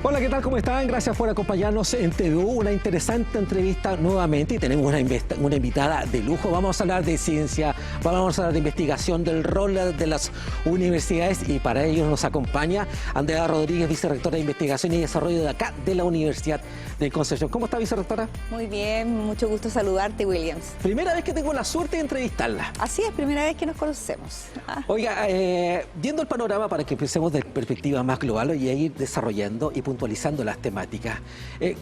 Hola, ¿qué tal? ¿Cómo están? Gracias por acompañarnos en TVU. Una interesante entrevista nuevamente y tenemos una invitada de lujo. Vamos a hablar de ciencia, vamos a hablar de investigación, del rol de las universidades y para ello nos acompaña Andrea Rodríguez, vicerrectora de Investigación y Desarrollo de acá de la Universidad de Concepción. ¿Cómo está, vicerrectora? Muy bien, mucho gusto saludarte, Williams. Primera vez que tengo la suerte de entrevistarla. Así es, primera vez que nos conocemos. Oiga, viendo el panorama para que empecemos de perspectiva más global y a ir desarrollando y puntualizando las temáticas,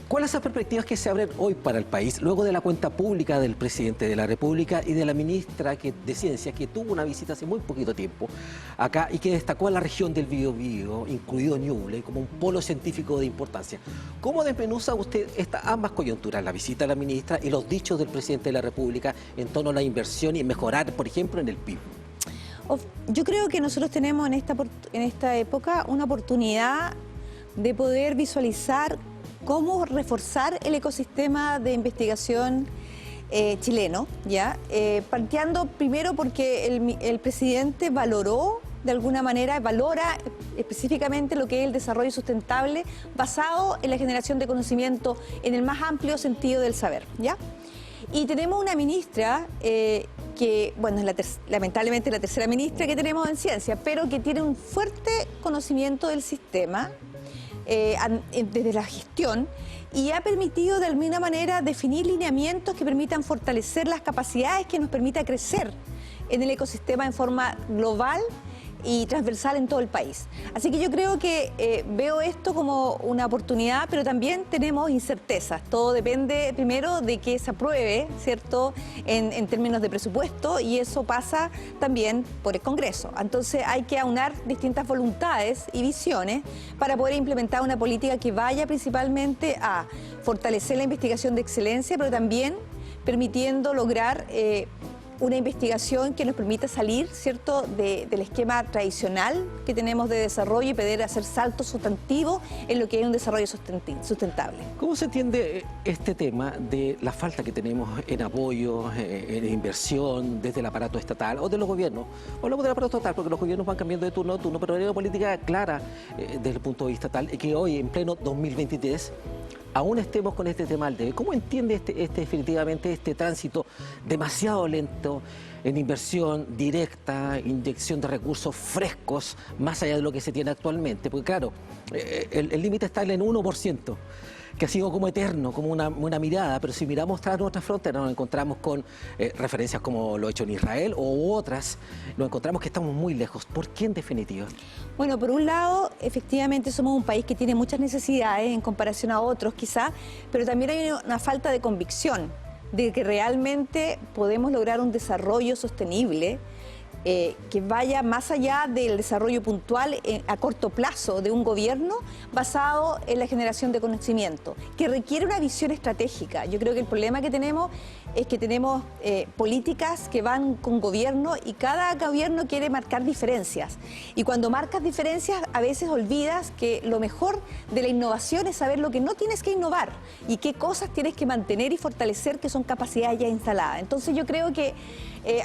¿cuáles son las perspectivas que se abren hoy para el país luego de la cuenta pública del presidente de la República y de la ministra de Ciencia, que tuvo una visita hace muy poquito tiempo acá y que destacó a la región del Biobío, incluido Ñuble, como un polo científico de importancia? ¿Cómo desmenuza usted ambas coyunturas, la visita de la ministra y los dichos del presidente de la República en torno a la inversión y mejorar, por ejemplo, en el PIB? Yo creo que nosotros tenemos en esta época una oportunidad de poder visualizar cómo reforzar el ecosistema de investigación chileno, ¿ya? Planteando primero porque el presidente valoró, de alguna manera, valora específicamente lo que es el desarrollo sustentable basado en la generación de conocimiento en el más amplio sentido del saber, ¿ya? Y tenemos una ministra que, bueno, es lamentablemente la tercera ministra que tenemos en ciencia, pero que tiene un fuerte conocimiento del sistema desde la gestión y ha permitido de alguna manera definir lineamientos que permitan fortalecer las capacidades que nos permita crecer en el ecosistema en forma global y transversal en todo el país. Así que yo creo que veo esto como una oportunidad, pero también tenemos incertezas. Todo depende primero de que se apruebe, ¿cierto?, en términos de presupuesto, y eso pasa también por el Congreso. Entonces hay que aunar distintas voluntades y visiones para poder implementar una política que vaya principalmente a fortalecer la investigación de excelencia, pero también permitiendo lograr una investigación que nos permita salir, ¿cierto?, del esquema tradicional que tenemos de desarrollo y poder hacer saltos sustantivos en lo que es un desarrollo sustentable. ¿Cómo se entiende este tema de la falta que tenemos en apoyo, en inversión desde el aparato estatal o de los gobiernos? Hablamos del aparato estatal porque los gobiernos van cambiando de turno a turno, pero hay una política clara desde el punto de vista estatal que hoy, en pleno 2023, aún estemos con este tema al debe. ¿Cómo entiende definitivamente este tránsito demasiado lento en inversión directa, inyección de recursos frescos, más allá de lo que se tiene actualmente? Porque claro, el límite está en el 1%, que ha sido como eterno, como una mirada, pero si miramos tras nuestras fronteras nos encontramos con referencias como lo hecho en Israel u otras, nos encontramos que estamos muy lejos. ¿Por qué en definitiva? Bueno, por un lado, efectivamente somos un país que tiene muchas necesidades en comparación a otros quizá, pero también hay una falta de convicción de que realmente podemos lograr un desarrollo sostenible que vaya más allá del desarrollo puntual a corto plazo de un gobierno basado en la generación de conocimiento, que requiere una visión estratégica. Yo creo que el problema que tenemos es que tenemos políticas que van con gobierno y cada gobierno quiere marcar diferencias. Y cuando marcas diferencias a veces olvidas que lo mejor de la innovación es saber lo que no tienes que innovar y qué cosas tienes que mantener y fortalecer, que son capacidades ya instaladas. Entonces yo creo que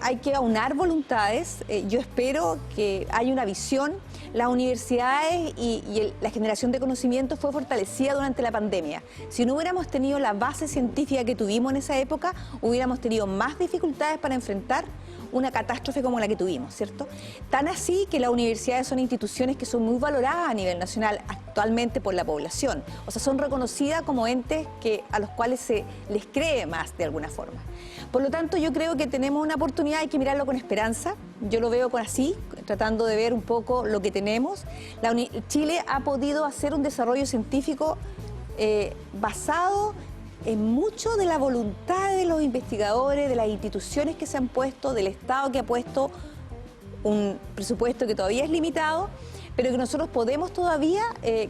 hay que aunar voluntades. Yo espero que haya una visión. Las universidades y la generación de conocimiento fue fortalecida durante la pandemia. Si no hubiéramos tenido la base científica que tuvimos en esa época, hubiéramos tenido más dificultades para enfrentar una catástrofe como la que tuvimos, ¿cierto? Tan así que las universidades son instituciones que son muy valoradas a nivel nacional actualmente por la población. O sea, son reconocidas como entes a los cuales se les cree más de alguna forma. Por lo tanto, yo creo que tenemos una oportunidad, hay que mirarlo con esperanza. Yo lo veo así, tratando de ver un poco lo que tenemos. Chile ha podido hacer un desarrollo científico basado en mucho de la voluntad de los investigadores, de las instituciones que se han puesto, del Estado que ha puesto un presupuesto que todavía es limitado, pero que nosotros podemos todavía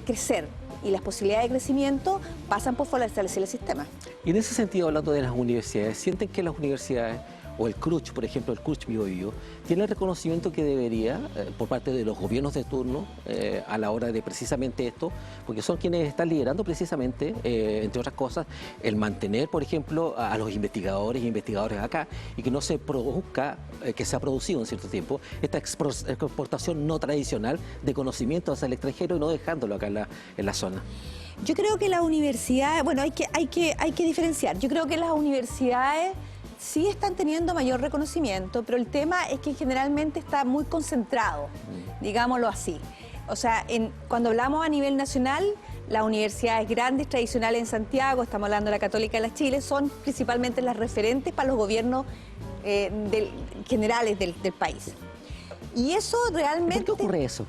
crecer. Y las posibilidades de crecimiento pasan por fortalecer el sistema. Y en ese sentido, hablando de las universidades, ¿sienten que las universidades o el CRUCH, por ejemplo, el CRUCH Biobío, tiene el reconocimiento que debería por parte de los gobiernos de turno a la hora de precisamente esto, porque son quienes están liderando precisamente, entre otras cosas, el mantener, por ejemplo, a los investigadores e investigadores acá y que no se produzca, que se ha producido en cierto tiempo, esta exportación no tradicional de conocimientos al extranjero y no dejándolo acá en la zona. Yo creo que las universidades, bueno, hay que diferenciar. Yo creo que las universidades sí están teniendo mayor reconocimiento, pero el tema es que generalmente está muy concentrado, digámoslo así. O sea, cuando hablamos a nivel nacional, las universidades grandes, tradicionales en Santiago, estamos hablando de la Católica de la Chile, son principalmente las referentes para los gobiernos generales del país. Y eso realmente... ¿Por qué ocurre eso?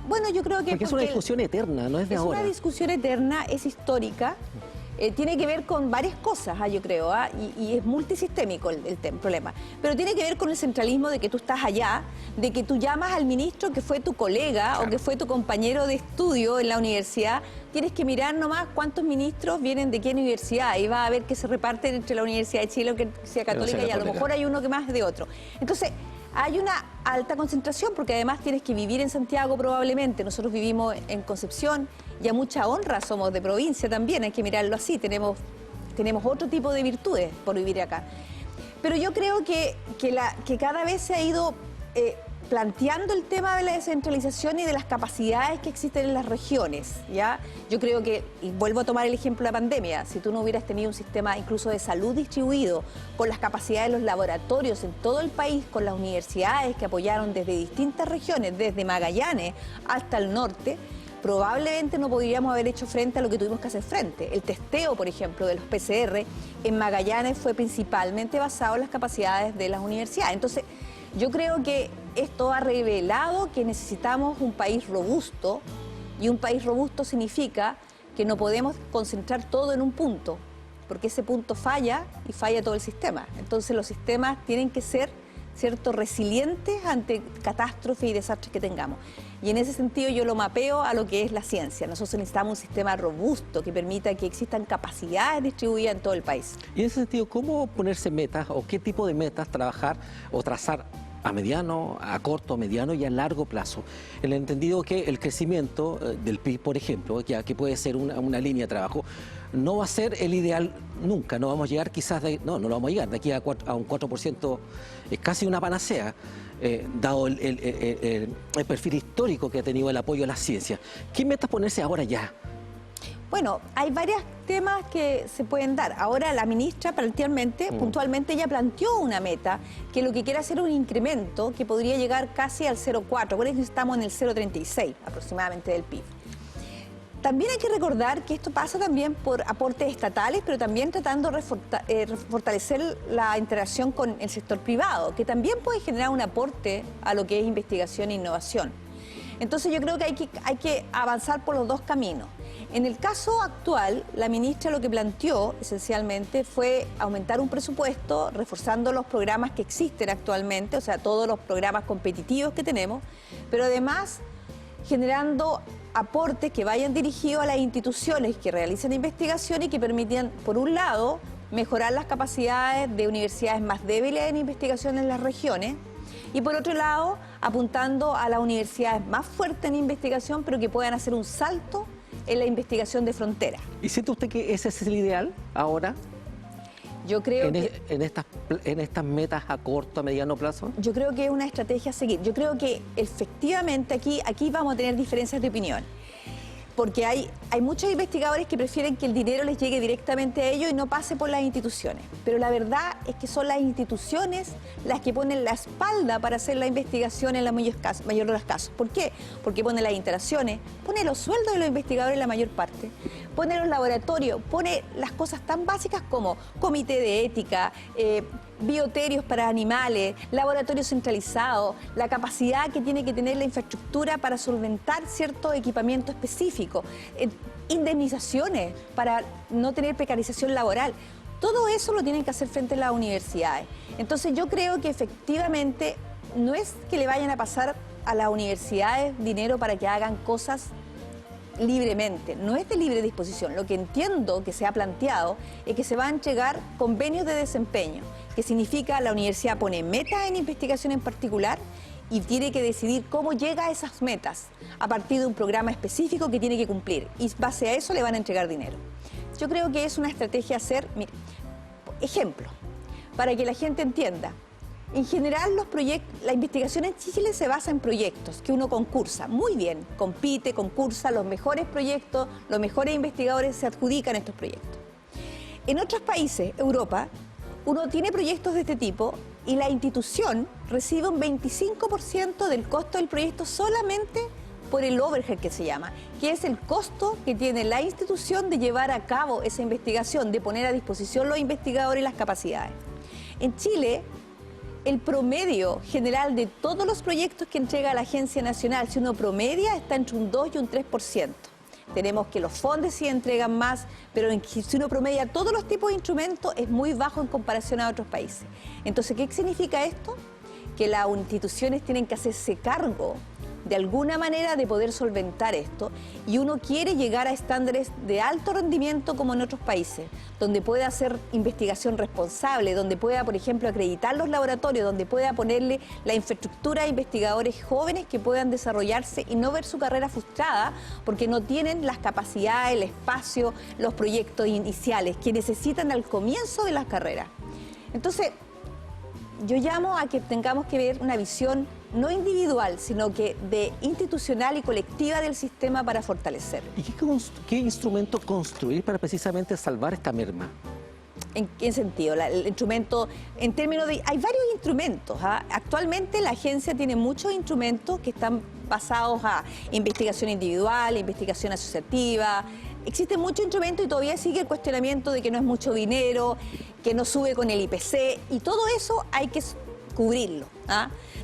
Bueno, yo creo que... Porque es una discusión eterna, no es de ahora. Es una discusión eterna, es histórica, tiene que ver con varias cosas, yo creo, y es multisistémico el problema. Pero tiene que ver con el centralismo de que tú estás allá, de que tú llamas al ministro que fue tu colega, claro, o que fue tu compañero de estudio en la universidad. Tienes que mirar nomás cuántos ministros vienen de qué universidad y vas a ver que se reparten entre la Universidad de Chile o que sea católica, y a lo mejor hay uno que más de otro. Entonces, hay una alta concentración porque además tienes que vivir en Santiago probablemente. Nosotros vivimos en Concepción y a mucha honra somos de provincia también, hay que mirarlo así. Tenemos otro tipo de virtudes por vivir acá. Pero yo creo que cada vez se ha ido planteando el tema de la descentralización y de las capacidades que existen en las regiones, ¿ya? Yo creo que, y vuelvo a tomar el ejemplo de la pandemia, si tú no hubieras tenido un sistema incluso de salud distribuido, con las capacidades de los laboratorios en todo el país, con las universidades que apoyaron desde distintas regiones, desde Magallanes hasta el norte, probablemente no podríamos haber hecho frente a lo que tuvimos que hacer frente. El testeo, por ejemplo, de los PCR en Magallanes fue principalmente basado en las capacidades de las universidades. Entonces, yo creo que esto ha revelado que necesitamos un país robusto, y un país robusto significa que no podemos concentrar todo en un punto, porque ese punto falla y falla todo el sistema. Entonces los sistemas tienen que ser, ¿cierto?, resilientes ante catástrofes y desastres que tengamos. Y en ese sentido yo lo mapeo a lo que es la ciencia. Nosotros necesitamos un sistema robusto que permita que existan capacidades distribuidas en todo el país. Y en ese sentido, ¿cómo ponerse metas o qué tipo de metas trabajar o trazar a mediano, a corto, mediano y a largo plazo? En el entendido que el crecimiento del PIB, por ejemplo, ya que puede ser una línea de trabajo, no va a ser el ideal nunca. No vamos a llegar quizás, no lo vamos a llegar de aquí a un 4%, es casi una panacea. Dado el perfil histórico que ha tenido el apoyo a la ciencia. ¿Qué metas ponerse ahora ya? Bueno, hay varios temas que se pueden dar. Ahora la ministra puntualmente ella planteó una meta que lo que quiere hacer es un incremento que podría llegar casi al 0,4. Por eso estamos en el 0,36 aproximadamente del PIB. También hay que recordar que esto pasa también por aportes estatales, pero también tratando de fortalecer la interacción con el sector privado, que también puede generar un aporte a lo que es investigación e innovación. Entonces yo creo que hay que avanzar por los dos caminos. En el caso actual, la ministra lo que planteó esencialmente fue aumentar un presupuesto, reforzando los programas que existen actualmente, o sea, todos los programas competitivos que tenemos, pero además generando aportes que vayan dirigidos a las instituciones que realicen investigación y que permitan, por un lado, mejorar las capacidades de universidades más débiles en investigación en las regiones, y por otro lado, apuntando a las universidades más fuertes en investigación, pero que puedan hacer un salto en la investigación de frontera. ¿Y siente usted que ese es el ideal ahora? Yo creo en estas metas a corto, a mediano plazo. Yo creo que es una estrategia a seguir. Yo creo que efectivamente aquí vamos a tener diferencias de opinión. Porque hay muchos investigadores que prefieren que el dinero les llegue directamente a ellos y no pase por las instituciones. Pero la verdad es que son las instituciones las que ponen la espalda para hacer la investigación en la mayor de los casos. ¿Por qué? Porque pone las instalaciones, pone los sueldos de los investigadores en la mayor parte, pone los laboratorios, pone las cosas tan básicas como comité de ética, bioterios para animales, laboratorios centralizados, la capacidad que tiene que tener la infraestructura para solventar cierto equipamiento específico, indemnizaciones para no tener precarización laboral. Todo eso lo tienen que hacer frente a las universidades. Entonces yo creo que efectivamente no es que le vayan a pasar a las universidades dinero para que hagan cosas libremente, no es de libre disposición. Lo que entiendo que se ha planteado es que se van a entregar convenios de desempeño, que significa la universidad pone metas en investigación en particular y tiene que decidir cómo llega a esas metas a partir de un programa específico que tiene que cumplir. Y base a eso le van a entregar dinero. Yo creo que es una estrategia hacer, mire, ejemplo, para que la gente entienda. En general, la investigación en Chile se basa en proyectos que uno concursa. Muy bien, compite, concursa, los mejores proyectos, los mejores investigadores se adjudican estos proyectos. En otros países, Europa, uno tiene proyectos de este tipo y la institución recibe un 25% del costo del proyecto solamente por el overhead que se llama, que es el costo que tiene la institución de llevar a cabo esa investigación, de poner a disposición los investigadores y las capacidades. En Chile, el promedio general de todos los proyectos que entrega la Agencia Nacional, si uno promedia, está entre un 2 y un 3%. Tenemos que los fondos sí entregan más, pero si uno promedia todos los tipos de instrumentos, es muy bajo en comparación a otros países. Entonces, ¿qué significa esto? Que las instituciones tienen que hacerse cargo de alguna manera de poder solventar esto, y uno quiere llegar a estándares de alto rendimiento como en otros países, donde pueda hacer investigación responsable, donde pueda, por ejemplo, acreditar los laboratorios, donde pueda ponerle la infraestructura a investigadores jóvenes que puedan desarrollarse y no ver su carrera frustrada porque no tienen las capacidades, el espacio, los proyectos iniciales que necesitan al comienzo de las carreras. Entonces, yo llamo a que tengamos que ver una visión no individual, sino que de institucional y colectiva del sistema para fortalecer. ¿Y qué instrumento construir para precisamente salvar esta merma? ¿En qué sentido? El instrumento, en términos de... Hay varios instrumentos. Actualmente la agencia tiene muchos instrumentos que están basados a investigación individual, investigación asociativa. Existen muchos instrumentos y todavía sigue el cuestionamiento de que no es mucho dinero, que no sube con el IPC, y todo eso hay que cubrirlo.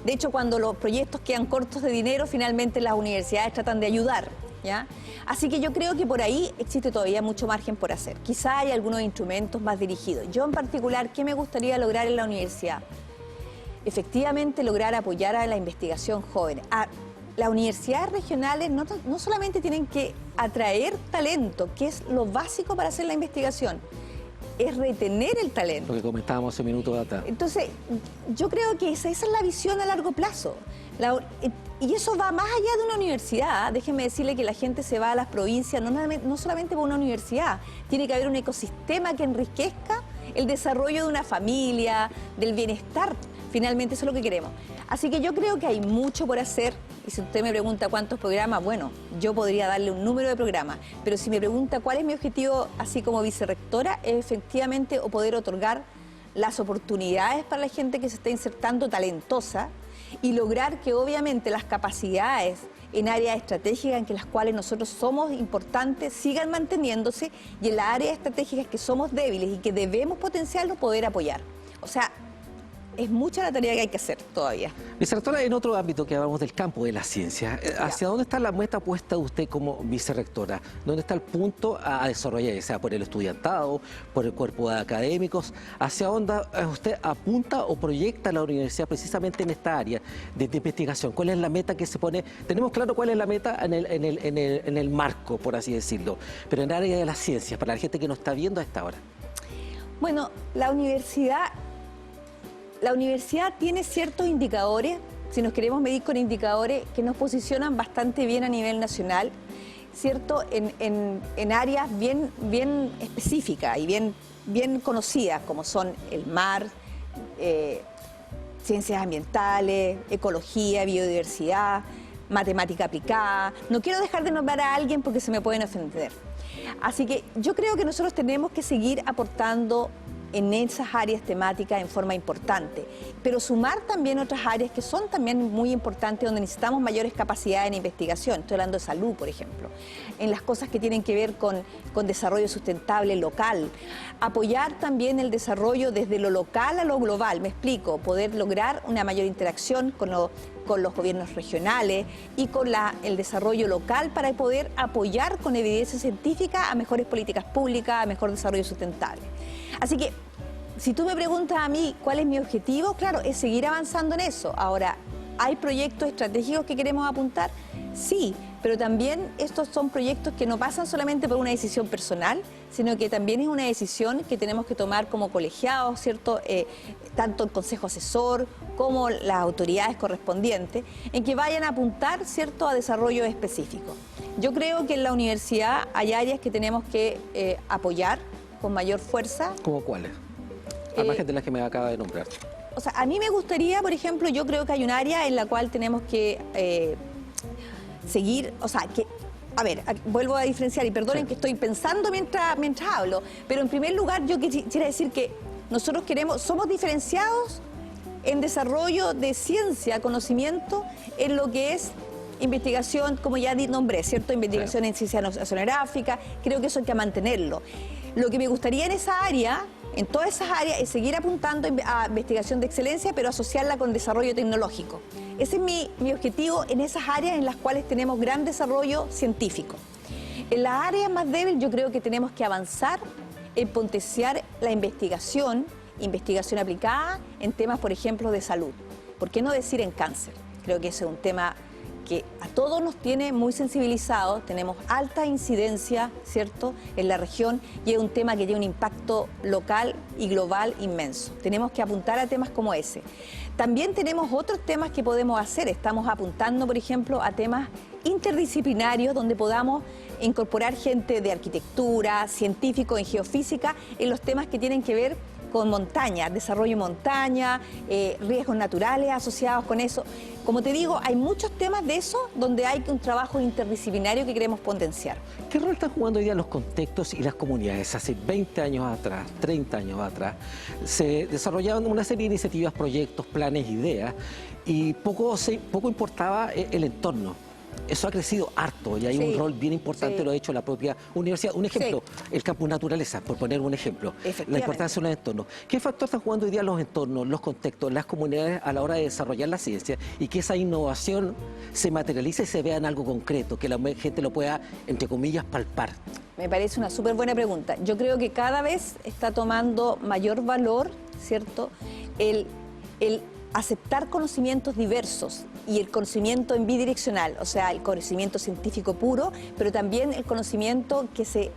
De hecho, cuando los proyectos quedan cortos de dinero, finalmente las universidades tratan de ayudar, ¿ya? Así que yo creo que por ahí existe todavía mucho margen por hacer. Quizá hay algunos instrumentos más dirigidos. Yo en particular, ¿qué me gustaría lograr en la universidad? Efectivamente, lograr apoyar a la investigación joven. Las universidades regionales no solamente tienen que atraer talento, que es lo básico para hacer la investigación, es retener el talento. Lo que comentábamos hace minutos atrás. Entonces, yo creo que esa es la visión a largo plazo. Y eso va más allá de una universidad. Déjenme decirle que la gente se va a las provincias no solamente por una universidad. Tiene que haber un ecosistema que enriquezca el desarrollo de una familia, del bienestar. Finalmente eso es lo que queremos. Así que yo creo que hay mucho por hacer. Y si usted me pregunta cuántos programas, bueno, yo podría darle un número de programas. Pero si me pregunta cuál es mi objetivo, así como vicerrectora, es efectivamente poder otorgar las oportunidades para la gente que se está insertando talentosa y lograr que obviamente las capacidades en áreas estratégicas en las cuales nosotros somos importantes sigan manteniéndose, y en las áreas estratégicas que somos débiles y que debemos potenciarlo, poder apoyar. O sea, es mucha la tarea que hay que hacer todavía. Vicerrectora, en otro ámbito que hablamos del campo de la ciencia, ¿hacia dónde está la meta puesta usted como vicerrectora? ¿Dónde está el punto a desarrollar, sea por el estudiantado, por el cuerpo de académicos? ¿Hacia dónde usted apunta o proyecta la universidad precisamente en esta área de investigación? ¿Cuál es la meta que se pone? Tenemos claro cuál es la meta en el marco, por así decirlo, pero en el área de las ciencias, para la gente que nos está viendo a esta hora. Bueno, la universidad tiene ciertos indicadores, si nos queremos medir con indicadores, que nos posicionan bastante bien a nivel nacional, ¿cierto? En áreas bien específicas y bien conocidas, como son el mar, ciencias ambientales, ecología, biodiversidad, matemática aplicada. No quiero dejar de nombrar a alguien porque se me pueden ofender. Así que yo creo que nosotros tenemos que seguir aportando en esas áreas temáticas en forma importante, pero sumar también otras áreas que son también muy importantes, donde necesitamos mayores capacidades en investigación. Estoy hablando de salud, por ejemplo, en las cosas que tienen que ver con desarrollo sustentable local, apoyar también el desarrollo desde lo local a lo global. Me explico, poder lograr una mayor interacción con los gobiernos regionales y con el desarrollo local para poder apoyar con evidencia científica a mejores políticas públicas, a mejor desarrollo sustentable. Así que, si tú me preguntas a mí cuál es mi objetivo, claro, es seguir avanzando en eso. Ahora, ¿hay proyectos estratégicos que queremos apuntar? Sí, pero también estos son proyectos que no pasan solamente por una decisión personal, sino que también es una decisión que tenemos que tomar como colegiados, ¿cierto? Tanto el Consejo Asesor como las autoridades correspondientes, en que vayan a apuntar, ¿cierto?, a desarrollo específico. Yo creo que en la universidad hay áreas que tenemos que apoyar con mayor fuerza. ¿Cómo cuáles? Al margen de las que me acaba de nombrar. O sea, a mí me gustaría, por ejemplo, yo creo que hay un área en la cual tenemos que seguir, o sea, que, a ver, vuelvo a diferenciar y perdonen Sí. que estoy pensando mientras hablo, pero en primer lugar yo quisiera decir que nosotros somos diferenciados en desarrollo de ciencia, conocimiento, en lo que es investigación, como ya nombré, ¿cierto? Investigación en ciencia oceanográfica, creo que eso hay que mantenerlo. Lo que me gustaría en esa área, en todas esas áreas, es seguir apuntando a investigación de excelencia, pero asociarla con desarrollo tecnológico. Ese es mi objetivo en esas áreas en las cuales tenemos gran desarrollo científico. En las áreas más débiles yo creo que tenemos que avanzar en potenciar la investigación aplicada en temas, por ejemplo, de salud. ¿Por qué no decir en cáncer? Creo que ese es un tema que a todos nos tiene muy sensibilizados, tenemos alta incidencia, ¿cierto?, en la región, y es un tema que tiene un impacto local y global inmenso. Tenemos que apuntar a temas como ese. También tenemos otros temas que podemos hacer, estamos apuntando, por ejemplo, a temas interdisciplinarios donde podamos incorporar gente de arquitectura, científicos en geofísica, en los temas que tienen que ver con montaña, desarrollo de montaña, riesgos naturales asociados con eso. Como te digo, hay muchos temas de eso donde hay un trabajo interdisciplinario que queremos potenciar. ¿Qué rol están jugando hoy día los contextos y las comunidades? Hace 20 años atrás, 30 años atrás, se desarrollaban una serie de iniciativas, proyectos, planes, ideas, y poco importaba el entorno. Eso ha crecido harto y hay un rol bien importante, lo ha hecho la propia universidad. Un ejemplo, el campus naturaleza, por poner un ejemplo, la importancia de los entornos. ¿Qué factor están jugando hoy día los entornos, los contextos, las comunidades a la hora de desarrollar la ciencia y que esa innovación se materialice y se vea en algo concreto, que la gente lo pueda, entre comillas, palpar? Me parece una súper buena pregunta. Yo creo que cada vez está tomando mayor valor, ¿cierto?, el aceptar conocimientos diversos y el conocimiento en bidireccional, o sea, el conocimiento científico puro, pero también el conocimiento que se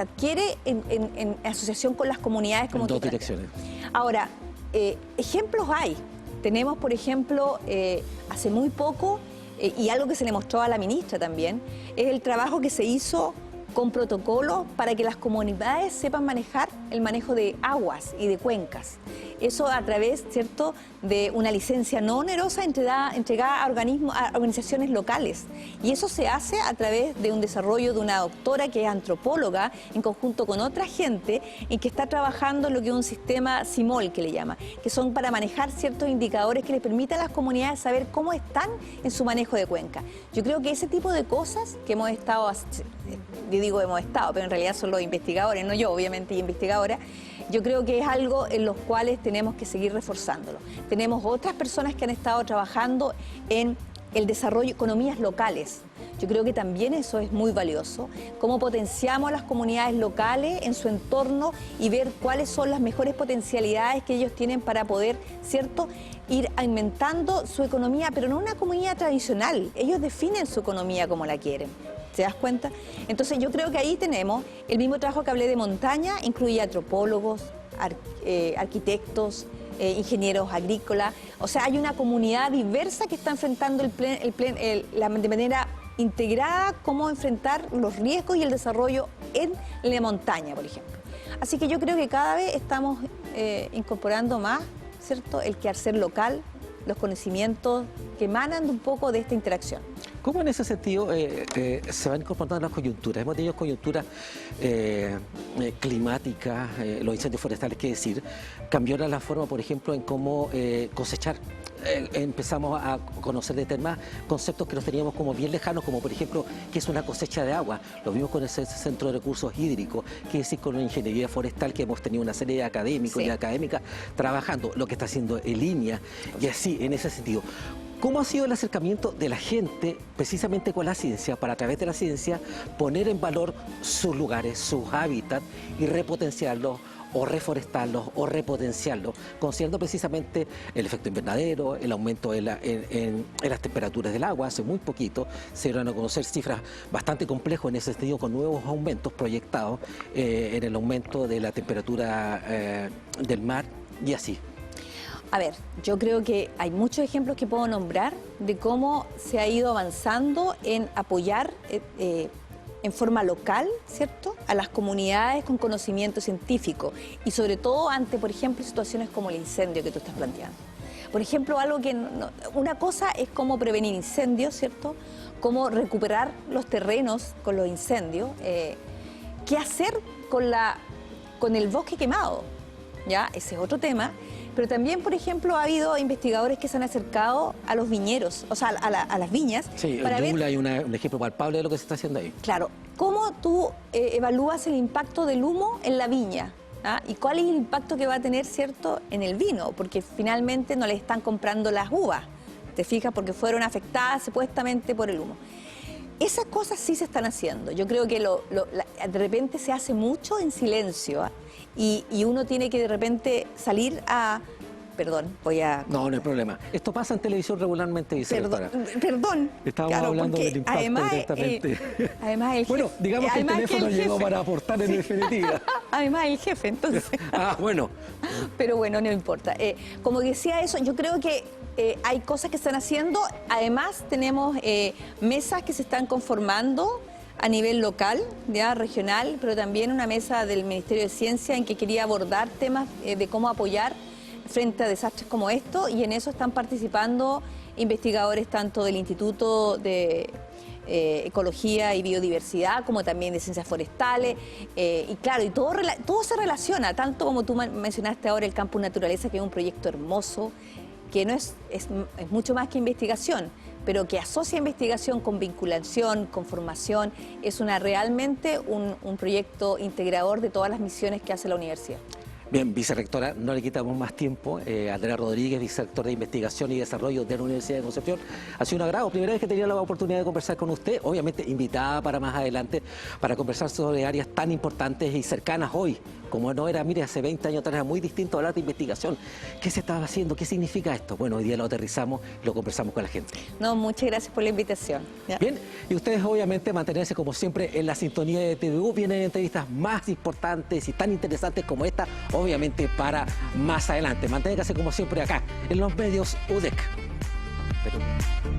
adquiere en asociación con las comunidades. Como en dos direcciones. Ahora, ejemplos hay. Tenemos, por ejemplo, hace muy poco, y algo que se le mostró a la ministra también, es el trabajo que se hizo con protocolos para que las comunidades sepan manejar el manejo de aguas y de cuencas. Eso a través, ¿cierto?, de una licencia no onerosa entregada a organizaciones locales. Y eso se hace a través de un desarrollo de una doctora que es antropóloga en conjunto con otra gente y que está trabajando en lo que es un sistema CIMOL, que le llama, que son para manejar ciertos indicadores que les permitan a las comunidades saber cómo están en su manejo de cuenca. Yo creo que ese tipo de cosas que hemos estado, yo digo hemos estado, pero en realidad son los investigadores, no yo, obviamente, y investigadora. Yo creo que es algo en los cuales tenemos que seguir reforzándolo. Tenemos otras personas que han estado trabajando en el desarrollo de economías locales. Yo creo que también eso es muy valioso. Cómo potenciamos a las comunidades locales en su entorno y ver cuáles son las mejores potencialidades que ellos tienen para poder, ¿cierto?, ir aumentando su economía, pero no una economía tradicional. Ellos definen su economía como la quieren. ¿Te das cuenta? Entonces yo creo que ahí tenemos el mismo trabajo que hablé de montaña, incluye antropólogos, arquitectos, ingenieros agrícolas. O sea, hay una comunidad diversa que está enfrentando de manera integrada cómo enfrentar los riesgos y el desarrollo en la montaña, por ejemplo. Así que yo creo que cada vez estamos incorporando más, ¿cierto?, el quehacer local, los conocimientos que emanan un poco de esta interacción. ¿Cómo en ese sentido se van incorporando las coyunturas? Hemos tenido coyunturas climáticas, los incendios forestales, qué decir, cambió la forma, por ejemplo, en cómo cosechar. Empezamos a conocer de temas, conceptos que los teníamos como bien lejanos, como por ejemplo, qué es una cosecha de agua. Lo vimos con ese Centro de Recursos Hídricos, qué decir con la ingeniería forestal, que hemos tenido una serie de académicos y académicas trabajando, lo que está haciendo en línea, y así, en ese sentido. ¿Cómo ha sido el acercamiento de la gente precisamente con la ciencia, para a través de la ciencia poner en valor sus lugares, sus hábitats y repotenciarlos o reforestarlos o repotenciarlos, considerando precisamente el efecto invernadero, el aumento en las temperaturas del agua. Hace muy poquito se dieron a conocer cifras bastante complejas en ese sentido, con nuevos aumentos proyectados en el aumento de la temperatura del mar y así. A ver, yo creo que hay muchos ejemplos que puedo nombrar de cómo se ha ido avanzando en apoyar en forma local, ¿cierto?, a las comunidades con conocimiento científico y sobre todo ante, por ejemplo, situaciones como el incendio que tú estás planteando. Por ejemplo, una cosa es cómo prevenir incendios, ¿cierto?, cómo recuperar los terrenos con los incendios, qué hacer con el bosque quemado, ¿ya? Ese es otro tema. Pero también, por ejemplo, ha habido investigadores que se han acercado a los viñedos, o sea, a las viñas. Sí, para en ver, Ñuble hay un ejemplo palpable de lo que se está haciendo ahí. claro, cómo tú evalúas el impacto del humo en la viña, ¿ah? Y cuál es el impacto que va a tener, ¿cierto?, en el vino, porque finalmente no le están comprando las uvas, ¿te fijas? Porque fueron afectadas supuestamente por el humo. Esas cosas sí se están haciendo. Yo creo que de repente se hace mucho en silencio, ¿ah? Y uno tiene que de repente salir a... Perdón, voy a... No, no hay problema. Esto pasa en televisión regularmente, vicerectora. Perdón. Estábamos claro, hablando porque del impacto además, directamente. Además el Bueno, jefe, digamos que el además teléfono el llegó jefe. para aportar en definitiva. Además el jefe, entonces... Ah, bueno. Pero bueno, no importa. Como decía eso, yo creo que hay cosas que se están haciendo. Además, tenemos mesas que se están conformando a nivel local, ya regional, pero también una mesa del Ministerio de Ciencia en que quería abordar temas de cómo apoyar frente a desastres como esto, y en eso están participando investigadores tanto del Instituto de Ecología y Biodiversidad como también de Ciencias Forestales, y claro, y todo se relaciona, tanto como tú mencionaste ahora el Campus Naturaleza, que es un proyecto hermoso, que no es mucho más que investigación, pero que asocia investigación con vinculación, con formación, es realmente un proyecto integrador de todas las misiones que hace la universidad. Bien, vicerrectora, no le quitamos más tiempo. Andrea Rodríguez, vicerrector de Investigación y Desarrollo de la Universidad de Concepción. Ha sido un agrado. Primera vez que tenía la oportunidad de conversar con usted, obviamente invitada para más adelante, para conversar sobre áreas tan importantes y cercanas hoy, como no era, mire, hace 20 años atrás era muy distinto hablar de investigación. ¿Qué se estaba haciendo? ¿Qué significa esto? Bueno, hoy día lo aterrizamos y lo conversamos con la gente. No, muchas gracias por la invitación. ¿Ya? Bien, y ustedes obviamente mantenerse como siempre en la sintonía de TVU. Vienen entrevistas más importantes y tan interesantes como esta, obviamente para más adelante. Manténganse como siempre acá, en los medios UDEC. Perú.